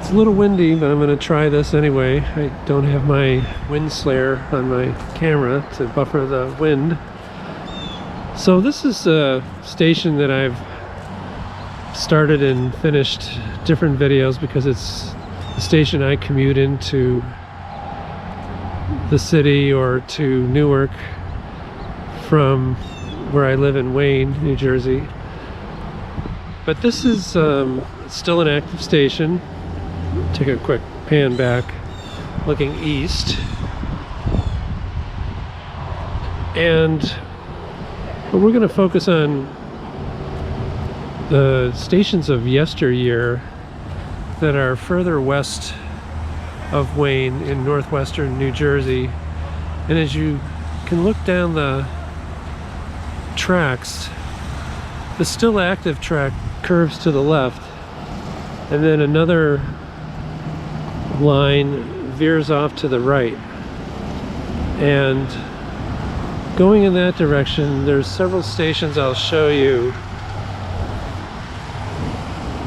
It's a little windy, but I'm going to try this anyway. I don't have my wind slayer on my camera to buffer the wind. So this is a station that I've started and finished different videos because it's the station I commute into the city or to Newark from where I live in Wayne, New Jersey. But this is still an active station. Take a quick pan back looking east, but we're going to focus on the stations of yesteryear that are further west of Wayne in Northwestern New Jersey. And as you can look down the tracks, the still active track curves to the left, and then another line veers off to the right. And going in that direction, there's several stations I'll show you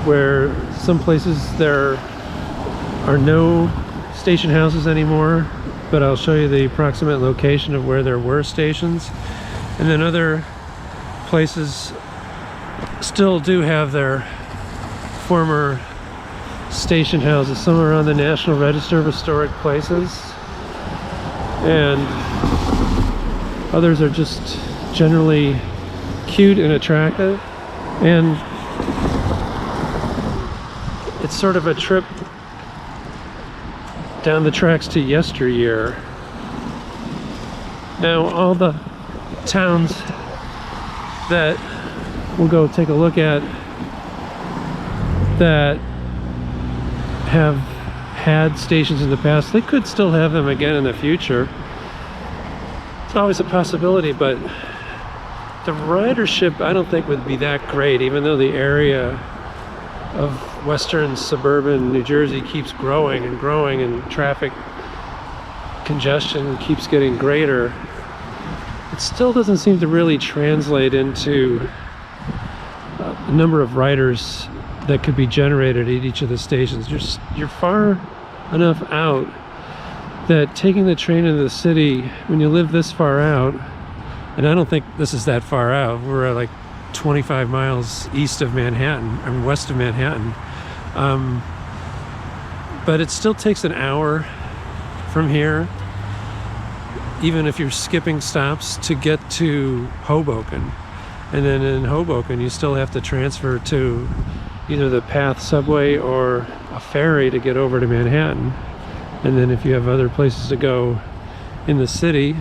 where some places there are no station houses anymore, but I'll show you the approximate location of where there were stations. And then other places still do have their former station houses. Some are on the National Register of Historic Places, and others are just generally cute and attractive. And it's sort of a trip down the tracks to yesteryear. Now, all the towns that we'll go take a look at that have had stations in the past, they could still have them again in the future. It's always a possibility, but the ridership I don't think would be that great, even though the area of western suburban New Jersey keeps growing and growing, and traffic congestion keeps getting greater. It still doesn't seem to really translate into a number of riders that could be generated at each of the stations. You're far enough out that taking the train into the city, when you live this far out, and I don't think this is that far out, we're at like 25 miles east of Manhattan, I mean west of Manhattan, but it still takes an hour from here, even if you're skipping stops, to get to Hoboken. And then in Hoboken you still have to transfer to either the PATH subway or a ferry to get over to Manhattan. And then if you have other places to go in the city,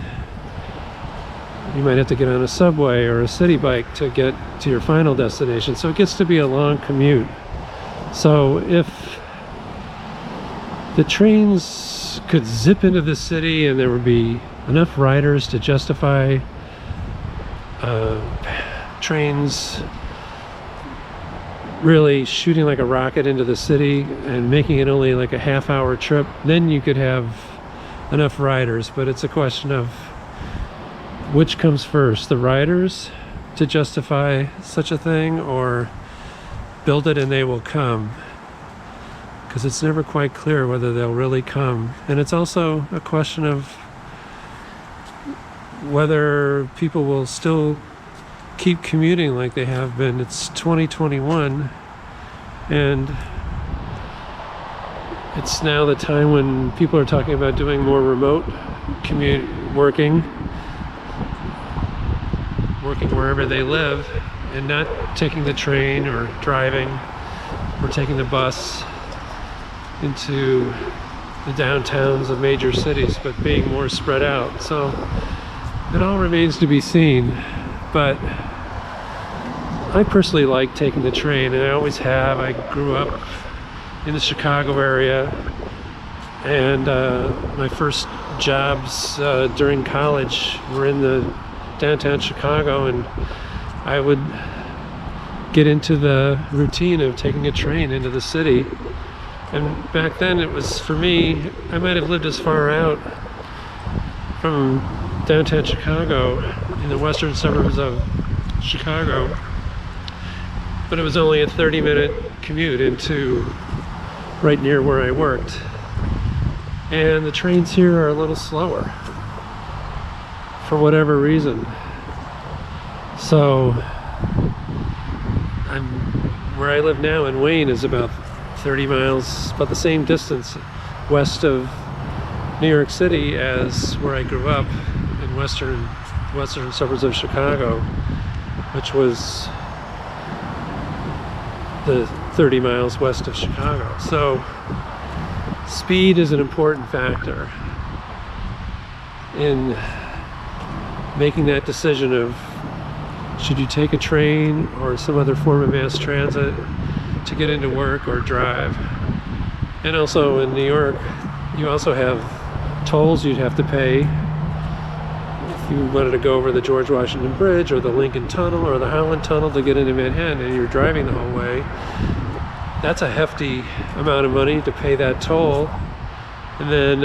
you might have to get on a subway or a city bike to get to your final destination. So it gets to be a long commute. So if the trains could zip into the city and there would be enough riders to justify trains really shooting like a rocket into the city and making it only like a half-hour trip, then you could have enough riders. But it's a question of which comes first, the riders to justify such a thing, or build it and they will come, because it's never quite clear whether they'll really come. And it's also a question of whether people will still keep commuting like they have been. It's 2021, and it's now the time when people are talking about doing more remote working wherever they live, and not taking the train or driving or taking the bus into the downtowns of major cities, but being more spread out. So it all remains to be seen. But I personally like taking the train, and I always have. I grew up in the Chicago area, and my first jobs during college were in the downtown Chicago, and I would get into the routine of taking a train into the city. And back then it was, for me, I might have lived as far out from downtown Chicago in the western suburbs of Chicago, but it was only a 30-minute commute into right near where I worked. And the trains here are a little slower for whatever reason. So where I live now in Wayne is about 30 miles, about the same distance west of New York City as where I grew up in western suburbs of Chicago, which was the 30 miles west of Chicago. So speed is an important factor in making that decision of should you take a train or some other form of mass transit to get into work or drive. And also in New York, you also have tolls you'd have to pay if you wanted to go over the George Washington Bridge or the Lincoln Tunnel or the Holland Tunnel to get into Manhattan, and you're driving the whole way. That's a hefty amount of money to pay that toll. And then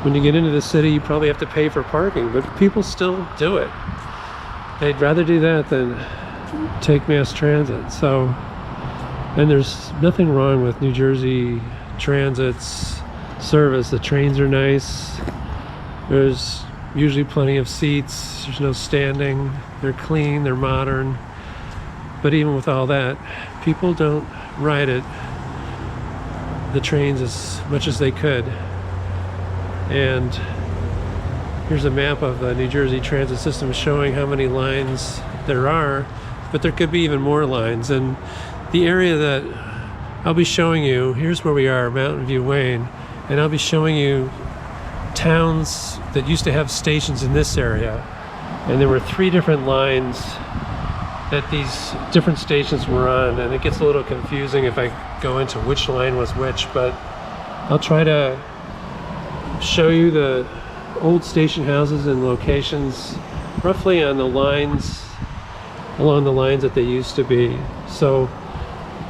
when you get into the city, you probably have to pay for parking, but people still do it. They'd rather do that than take mass transit. So, and there's nothing wrong with New Jersey Transit's service. The trains are nice. There's usually plenty of seats. There's no standing. They're clean, they're modern. But even with all that, people don't ride the trains as much as they could. And here's a map of the New Jersey transit system showing how many lines there are, but there could be even more lines. And the area that I'll be showing you, here's where we are, Mountain View, Wayne, and I'll be showing you towns that used to have stations in this area. And there were 3 different lines that these different stations were on, and it gets a little confusing if I go into which line was which, but I'll try to show you the old station houses and locations roughly on the lines, along the lines that they used to be. So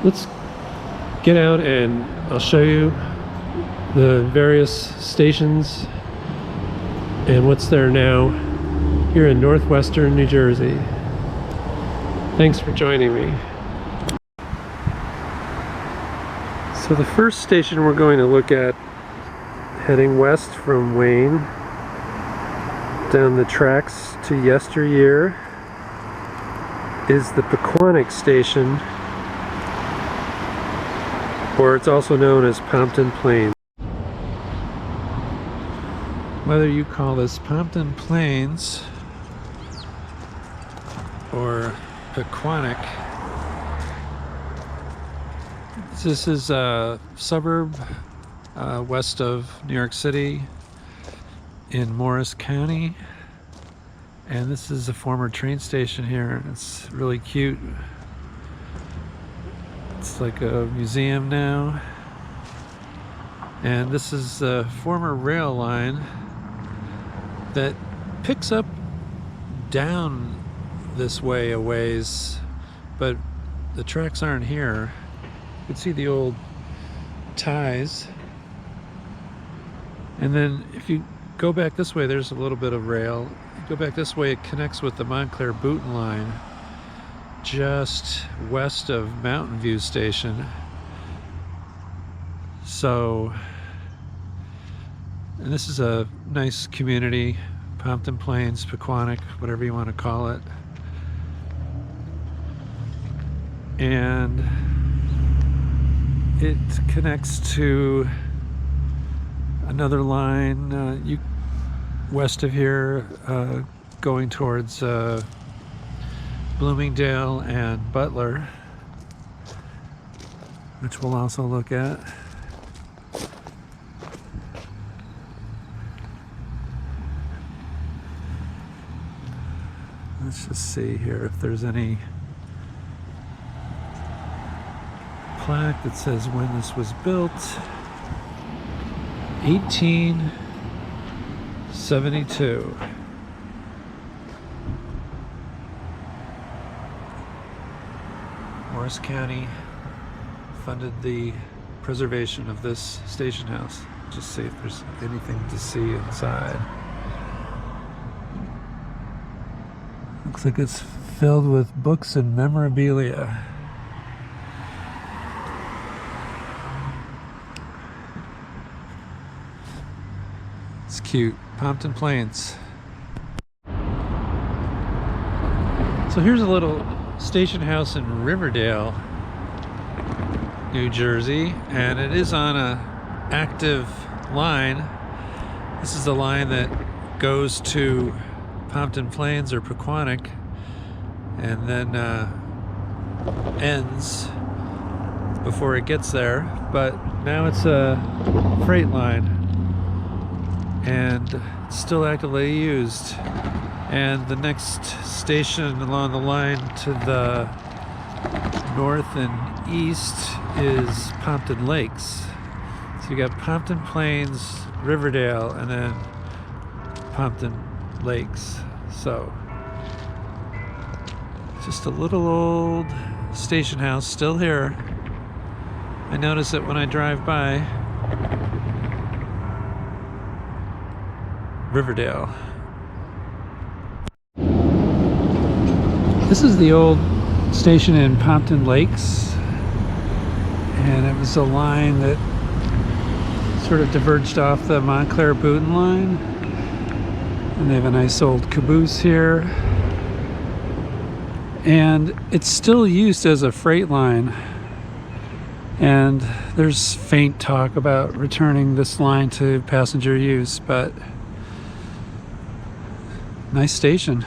let's get out and I'll show you the various stations and what's there now here in Northwestern New Jersey. Thanks for joining me. So the first station we're going to look at, heading west from Wayne down the tracks to yesteryear, is the Paquonic Station, or it's also known as Pompton Plain. Whether you call this Pompton Plains or Paquonic, this is a suburb west of New York City in Morris County, and this is a former train station here. It's really cute. It's like a museum now, and this is a former rail line that picks up down this way a ways, but the tracks aren't here. You can see the old ties, and then if you go back this way, there's a little bit of rail. You go back this way, it connects with the Montclair Booten line just west of Mountain View Station. So, and this is a nice community, Pompton Plains, Paquonic, whatever you want to call it. And it connects to another line west of here, going towards Bloomingdale and Butler, which we'll also look at. Let's just see here if there's any plaque that says when this was built. 1872. Morris County funded the preservation of this station house. Just see if there's anything to see inside. Looks like it's filled with books and memorabilia. That's cute. Pompton Plains. So here's a little station house in Riverdale, New Jersey, and it is on a active line. This is the line that goes to Pompton Plains or Paquonic and then ends before it gets there. But now it's a freight line and it's still actively used. And the next station along the line to the north and east is Pompton Lakes. So you got Pompton Plains, Riverdale, and then Pompton Lakes. So just a little old station house still here. I notice it when I drive by Riverdale. This is the old station in Pompton Lakes, and it was a line that sort of diverged off the Montclair-Boonton line, and they have a nice old caboose here, and it's still used as a freight line, and there's faint talk about returning this line to passenger use, but nice station.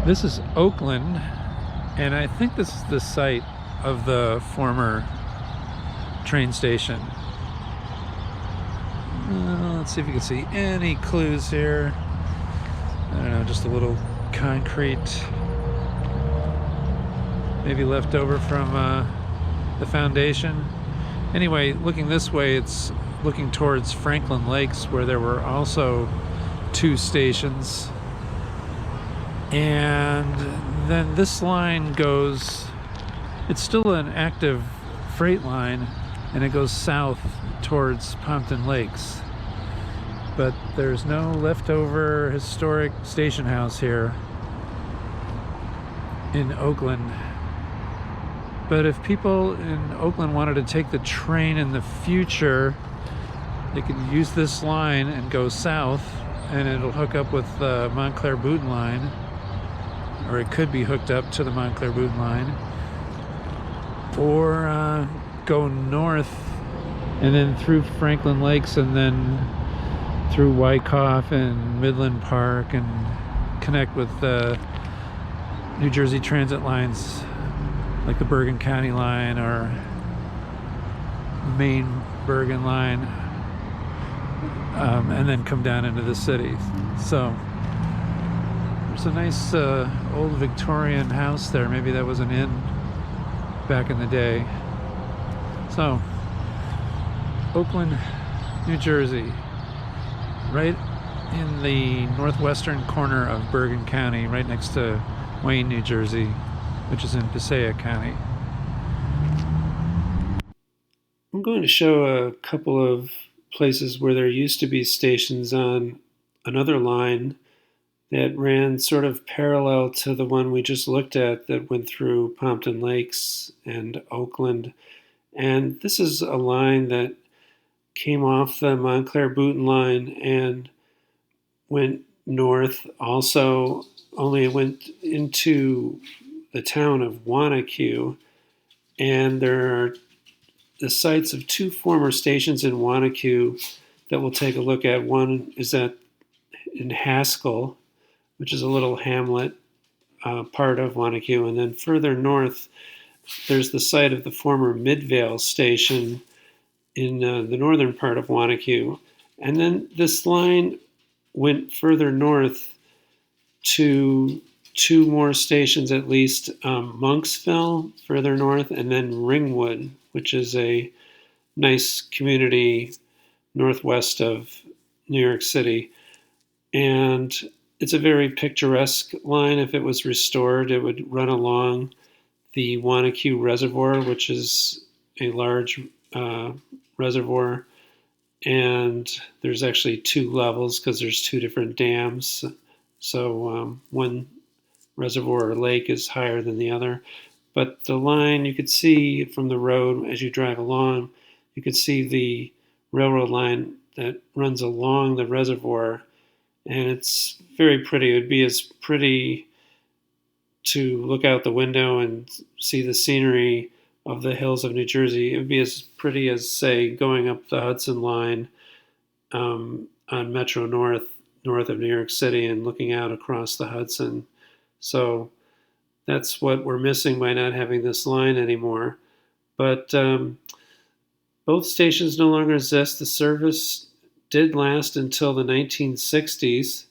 This is Oakland, and I think this is the site of the former train station. Let's see if you can see any clues here. I don't know, just a little concrete, maybe left over from the foundation. Anyway, looking this way, it's looking towards Franklin Lakes, where there were also two stations. And then this line goes, it's still an active freight line, and it goes south towards Pompton Lakes. But there's no leftover historic station house here in Oakland. But if people in Oakland wanted to take the train in the future, they could use this line and go south, and it'll hook up with the Montclair-Boonton line, or it could be hooked up to the Montclair-Boonton line, or go north and then through Franklin Lakes and then through Wyckoff and Midland Park and connect with the New Jersey transit lines like the Bergen County line or Maine Bergen line, and then come down into the city. So there's a nice old Victorian house there. Maybe that was an inn back in the day. So, Oakland, New Jersey, right in the northwestern corner of Bergen County, right next to Wayne, New Jersey, which is in Passaic County. I'm going to show a couple of places where there used to be stations on another line that ran sort of parallel to the one we just looked at that went through Pompton Lakes and Oakland. And this is a line that came off the Montclair-Boonton line and went north also, only it went into the town of Wanacue. And there are the sites of two former stations in Wanacue that we'll take a look at. One is in Haskell, which is a little hamlet, part of Wanacue. And then further north, there's the site of the former Midvale Station in the northern part of Wanacue. And then this line went further north to two more stations at least, Monksville further north, and then Ringwood, which is a nice community northwest of New York City. And it's a very picturesque line. If it was restored, it would run along the Wanacue Reservoir, which is a large reservoir. And there's actually two levels because there's two different dams. So one reservoir or lake is higher than the other. But the line, you could see from the road as you drive along, you could see the railroad line that runs along the reservoir, and it's very pretty. It would be as pretty to look out the window and see the scenery of the hills of New Jersey. It would be as pretty as, say, going up the Hudson line on Metro north of New York City and looking out across the Hudson. So that's what we're missing by not having this line anymore. But both stations no longer exist. The service did last until the 1960s,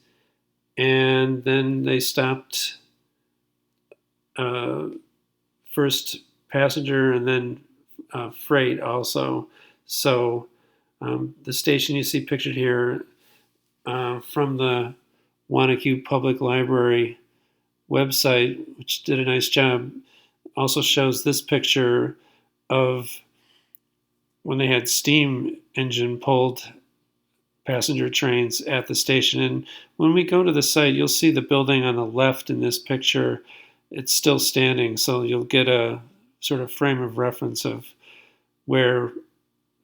and then they stopped first passenger and then freight also. So the station you see pictured here from the Wanacue Public Library website, which did a nice job, also shows this picture of when they had steam engine pulled passenger trains at the station. And when we go to the site, you'll see the building on the left in this picture. It's still standing, so you'll get a sort of frame of reference of where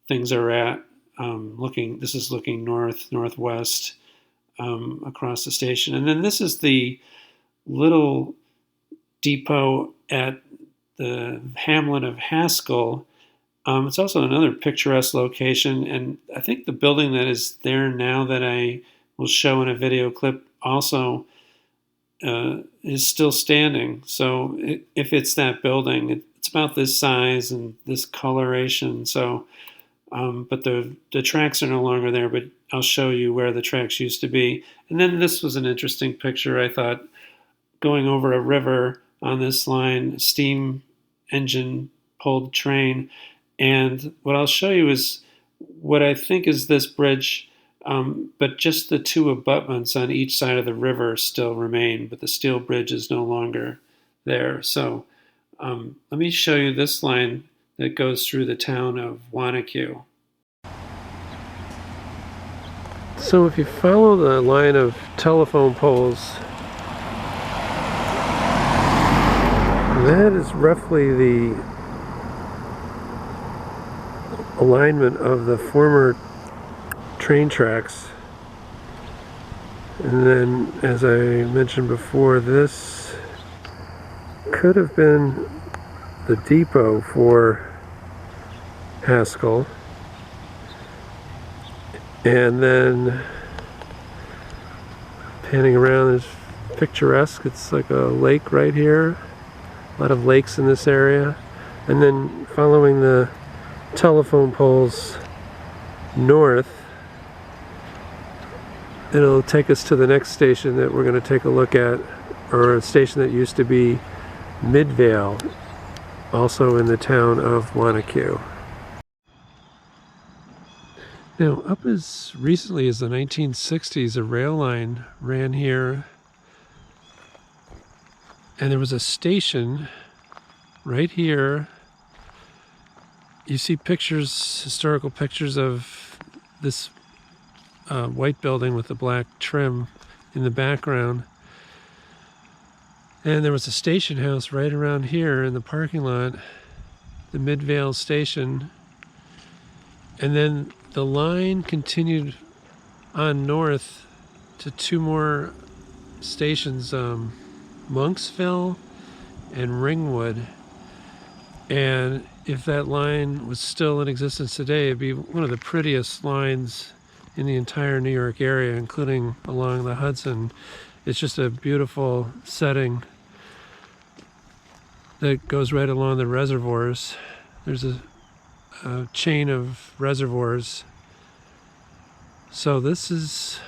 things are at. This is looking northwest across the station. And then this is the little depot at the Hamlet of Haskell. It's also another picturesque location, and I think the building that is there now that I will show in a video clip also is still standing. So if it's that building, it's about this size and this coloration. So, but the tracks are no longer there, but I'll show you where the tracks used to be. And then this was an interesting picture, I thought, going over a river on this line, steam engine pulled train. And what I'll show you is what I think is this bridge, but just the two abutments on each side of the river still remain, but the steel bridge is no longer there. So let me show you this line that goes through the town of Wanacue. So if you follow the line of telephone poles, that is roughly the alignment of the former train tracks. And then, as I mentioned before, this could have been the depot for Haskell. And then panning around is picturesque. It's like a lake right here. A lot of lakes in this area. And then following the telephone poles north, it'll take us to the next station that we're going to take a look at, or a station that used to be Midvale, also in the town of Wanacue. Now, up as recently as the 1960s, a rail line ran here, and there was a station right here. You see pictures, historical pictures of this white building with the black trim in the background. And there was a station house right around here in the parking lot, the Midvale Station. And then the line continued on north to two more stations, Monksville and Ringwood. And if that line was still in existence today, it'd be one of the prettiest lines in the entire New York area, including along the Hudson. It's just a beautiful setting that goes right along the reservoirs. There's a chain of reservoirs. So this is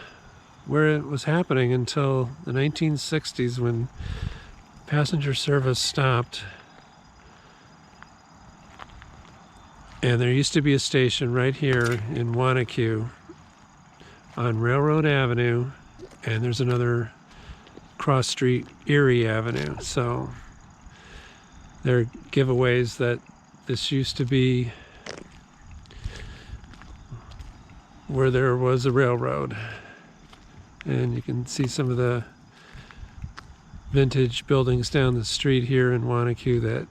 where it was happening until the 1960s, when passenger service stopped. And there used to be a station right here in Wanacue on Railroad Avenue, and there's another cross street, Erie Avenue. So there are giveaways that this used to be where there was a railroad. And you can see some of the vintage buildings down the street here in Wanacue that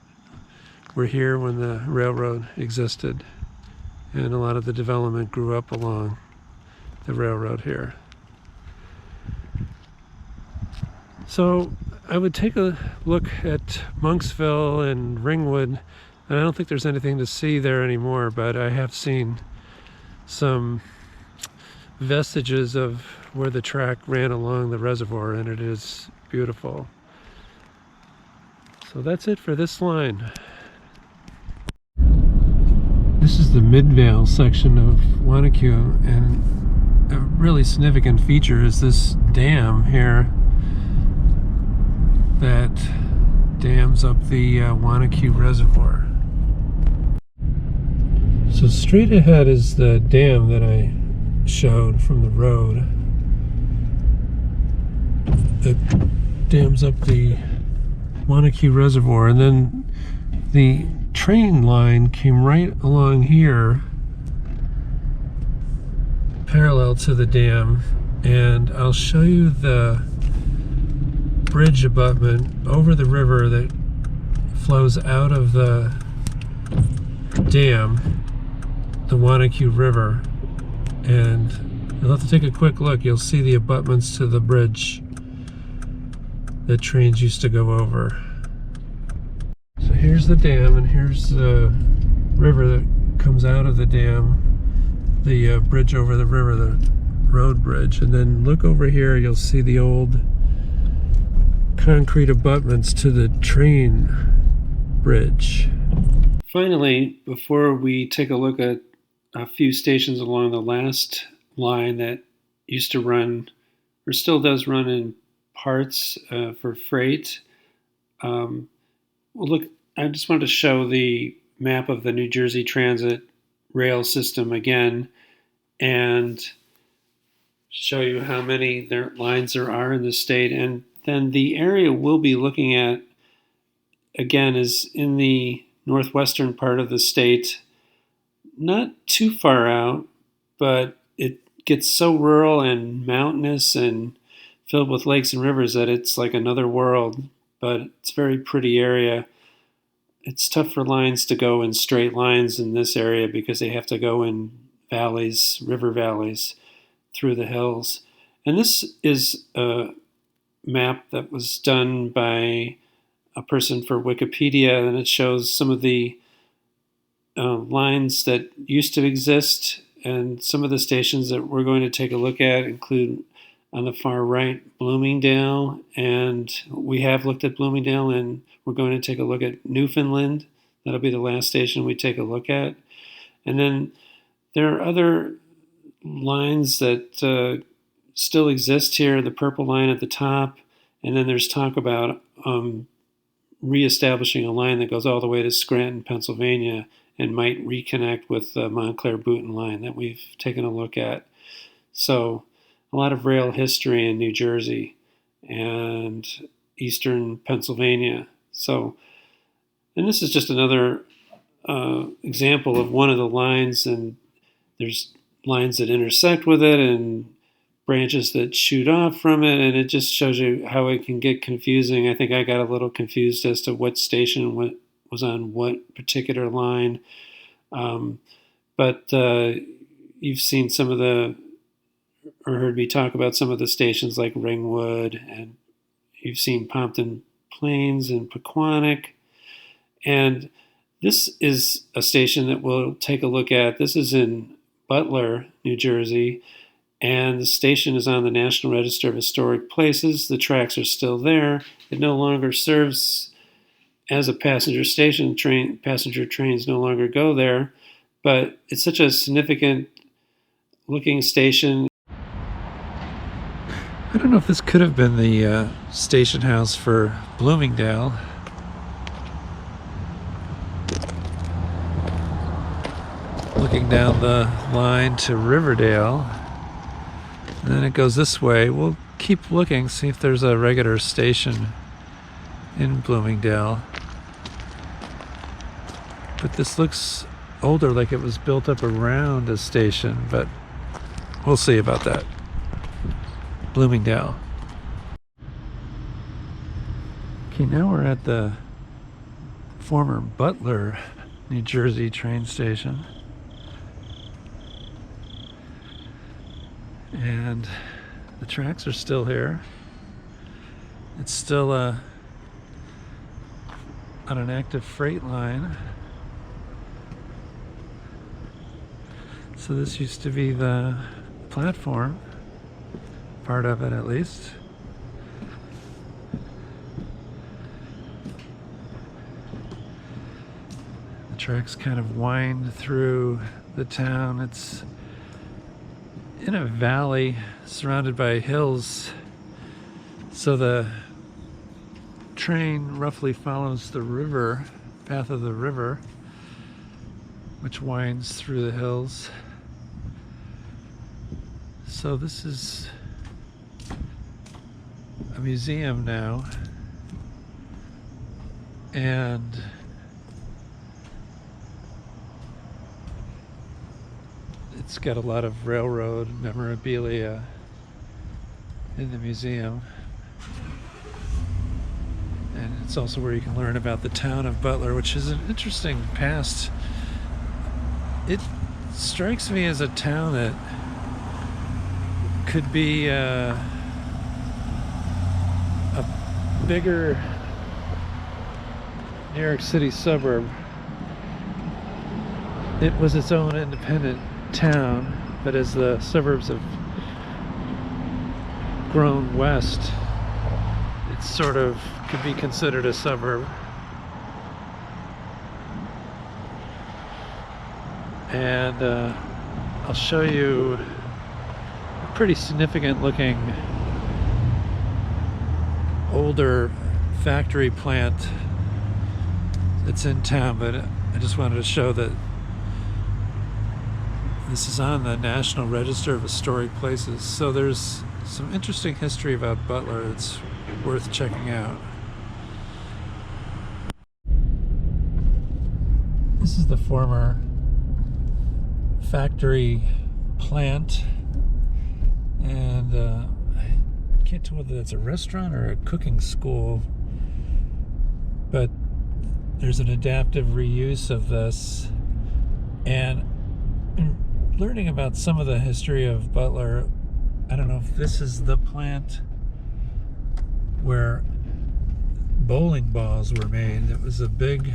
were here when the railroad existed. and a lot of the development grew up along the railroad here. So I would take a look at Monksville and Ringwood, and I don't think there's anything to see there anymore, but I have seen some vestiges of where the track ran along the reservoir, and it is beautiful. So that's it for this line. This is the Midvale section of Wanacue, and a really significant feature is this dam here that dams up the Wanacue Reservoir. So straight ahead is the dam that I showed from the road that dams up the Wanacue Reservoir, and then the train line came right along here parallel to the dam, and I'll show you the bridge abutment over the river that flows out of the dam, the Wanacue River, and you'll have to take a quick look. You'll see the abutments to the bridge that trains used to go over. So here's the dam, and here's the river that comes out of the dam, the bridge over the river, the road bridge. And then look over here, you'll see the old concrete abutments to the train bridge. Finally, before we take a look at a few stations along the last line that used to run, or still does run in parts for freight, well, look, I just wanted to show the map of the New Jersey Transit rail system again and show you how many lines there are in the state. And then the area we'll be looking at again is in the northwestern part of the state, not too far out, but it gets so rural and mountainous and filled with lakes and rivers that it's like another world, but it's a very pretty area. It's tough for lines to go in straight lines in this area because they have to go in valleys, river valleys, through the hills. And this is a map that was done by a person for Wikipedia, and it shows some of the lines that used to exist, and some of the stations that we're going to take a look at include on the far right Bloomingdale, and we have looked at Bloomingdale, and we're going to take a look at Newfoundland. That'll be the last station we take a look at. And then there are other lines that still exist here, the purple line at the top, and then there's talk about reestablishing a line that goes all the way to Scranton, Pennsylvania, and might reconnect with the Montclair-Boonton line that we've taken a look at. So a lot of rail history in New Jersey and eastern Pennsylvania. So, and this is just another example of one of the lines, and there's lines that intersect with it and branches that shoot off from it, and it just shows you how it can get confusing. I think I got a little confused as to what station was on what particular line. But you've seen some of the, or heard me talk about some of the stations like Ringwood, and you've seen Pompton Plains and Paquonic. And this is a station that we'll take a look at. This is in Butler, New Jersey, and the station is on the National Register of Historic Places. The tracks are still there. It no longer serves as a passenger station. Passenger trains no longer go there, but it's such a significant looking station. I don't know if this could have been the station house for Bloomingdale. Looking down the line to Riverdale, and then it goes this way. We'll keep looking, see if there's a regular station in Bloomingdale. But this looks older, like it was built up around a station, but we'll see about that. Bloomingdale. Okay, now we're at the former Butler, New Jersey train station. And the tracks are still here. It's still on an active freight line. So this used to be the platform, part of it at least. The tracks kind of wind through the town. It's in a valley surrounded by hills, so the train roughly follows the river, path of the river, which winds through the hills. So this is a museum now, and it's got a lot of railroad memorabilia in the museum. And it's also where you can learn about the town of Butler, which is an interesting past. It strikes me as a town that could be a bigger New York City suburb. It was its own independent town, but as the suburbs have grown west, it sort of could be considered a suburb. And I'll show you a pretty significant looking older factory plant that's in town, but I just wanted to show that this is on the National Register of Historic Places. So there's some interesting history about Butler that's worth checking out. This is the former factory plant, and I can't tell whether that's a restaurant or a cooking school, but there's an adaptive reuse of this. And learning about some of the history of Butler, I don't know if this is the plant where bowling balls were made. It was a big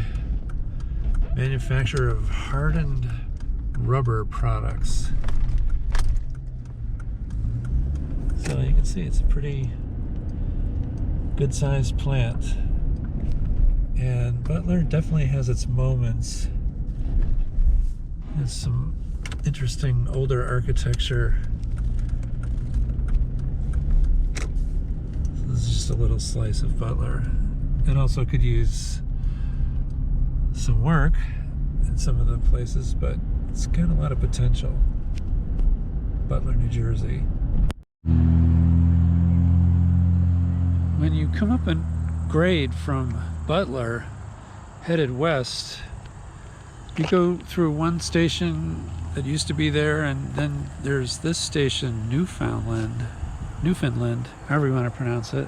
manufacturer of hardened rubber products. So you can see it's a pretty good sized plant. And Butler definitely has its moments. There's some interesting older architecture. So this is just a little slice of Butler. It also could use some work in some of the places, but it's got a lot of potential. Butler, New Jersey. When you come up a grade from Butler, headed west, you go through one station that used to be there, and then there's this station, Newfoundland, however you want to pronounce it.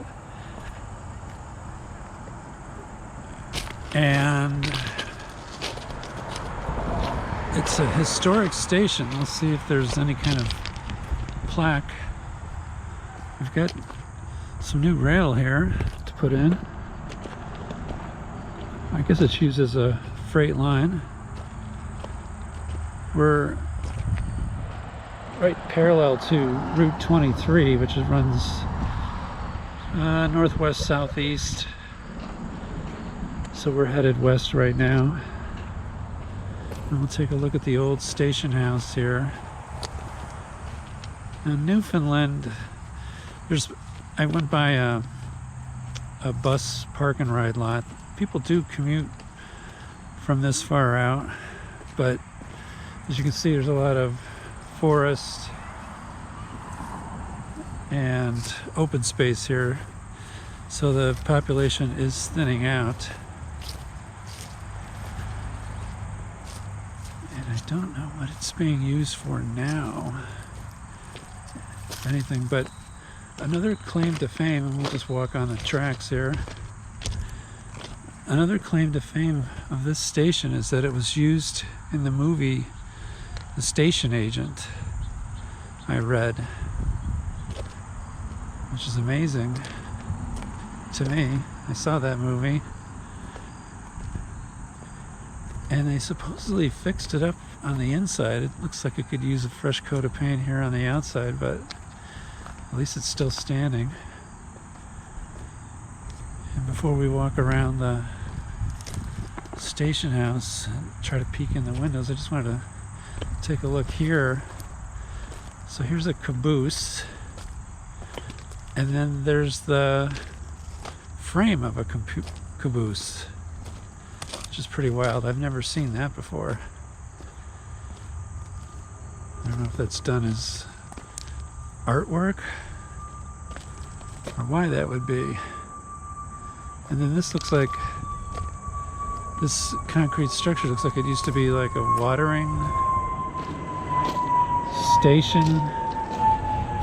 And it's a historic station. Let's see if there's any kind of plaque. We've got some new rail here to put in. I guess it's used as a freight line. We're right parallel to Route 23, which runs northwest southeast. So we're headed west right now. And we'll take a look at the old station house here. Now, Newfoundland, I went by a bus park and ride lot. People do commute from this far out, but as you can see, there's a lot of forest and open space here, so the population is thinning out. And I don't know what it's being used for now, if anything, but another claim to fame, and we'll just walk on the tracks here. Another claim to fame of this station is that it was used in the movie The Station Agent, I read. which is amazing to me. I saw that movie. And they supposedly fixed it up on the inside. It looks like it could use a fresh coat of paint here on the outside, but at least it's still standing. And before we walk around the station house and try to peek in the windows, I just wanted to take a look here. So here's a caboose, and then there's the frame of a caboose, which is pretty wild. I've never seen that before. I don't know if that's done as artwork or why that would be. And then this looks like, this concrete structure looks like it used to be like a watering station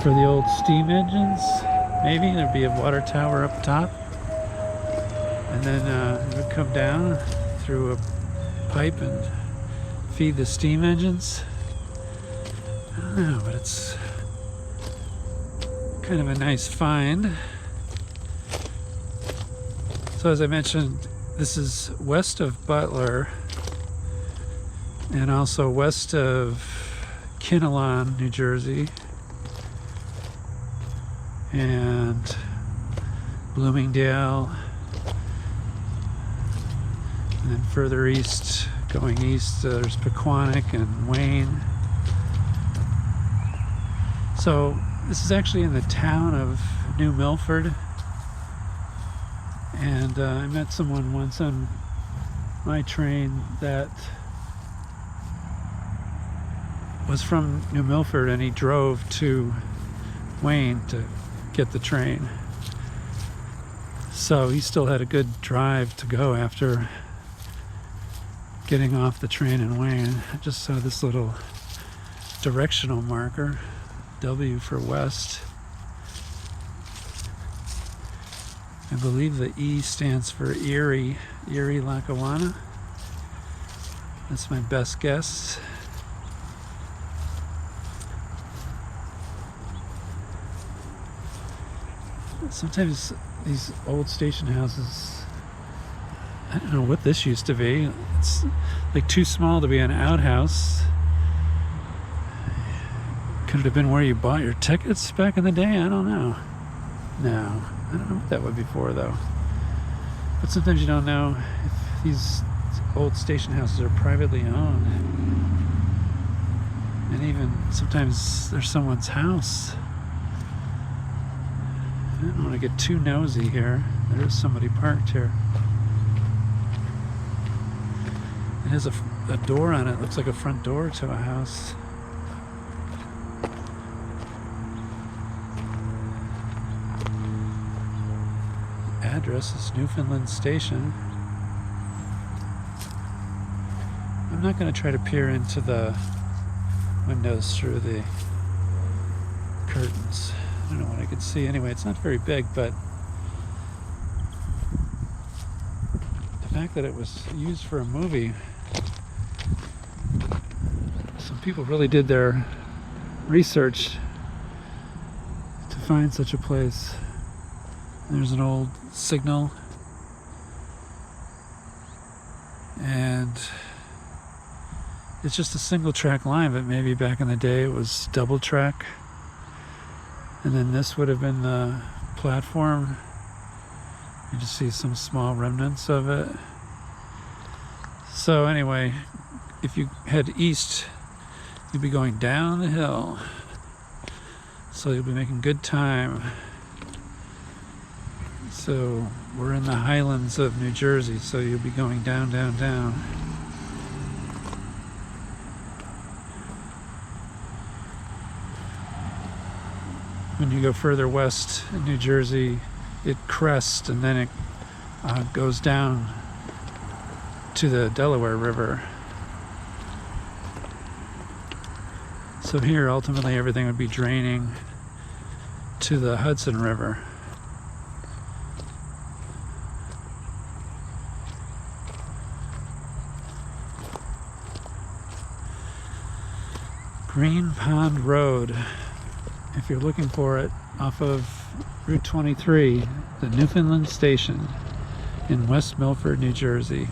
for the old steam engines. Maybe there'd be a water tower up top, and then it would come down through a pipe and feed the steam engines. I don't know, but it's kind of a nice find. So as I mentioned, this is west of Butler and also west of Kinnelon, New Jersey, and Bloomingdale, and then further east, going east, there's Paquonic and Wayne. So this is actually in the town of New Milford, and I met someone once on my train that was from New Milford, and he drove to Wayne to get the train. So he still had a good drive to go after getting off the train in Wayne. I just saw this little directional marker, W for west. I believe the E stands for Erie, Lackawanna. That's my best guess. Sometimes these old station houses, I don't know what this used to be. It's like too small to be an outhouse. Could it have been where you bought your tickets back in the day? I don't know. No, I don't know what that would be for though. But sometimes you don't know if these old station houses are privately owned. And even sometimes there's someone's house. I don't want to get too nosy here. There is somebody parked here. It has a door on it. Looks like a front door to a house. Address is Newfoundland Station. I'm not going to try to peer into the windows through the curtains. I don't know what I could see. Anyway, it's not very big, but the fact that it was used for a movie, some people really did their research to find such a place. There's an old signal, and it's just a single track line, but maybe back in the day it was double track. And then this would have been the platform. You just see some small remnants of it. So anyway, if you head east, you'll be going down the hill. So you'll be making good time. So we're in the highlands of New Jersey, so you'll be going down, down, down. When you go further west in New Jersey, it crests and then it goes down to the Delaware River. So here, ultimately, everything would be draining to the Hudson River. Green Pond Road. if you're looking for it, off of Route 23, the Newfoundland Station in West Milford, New Jersey.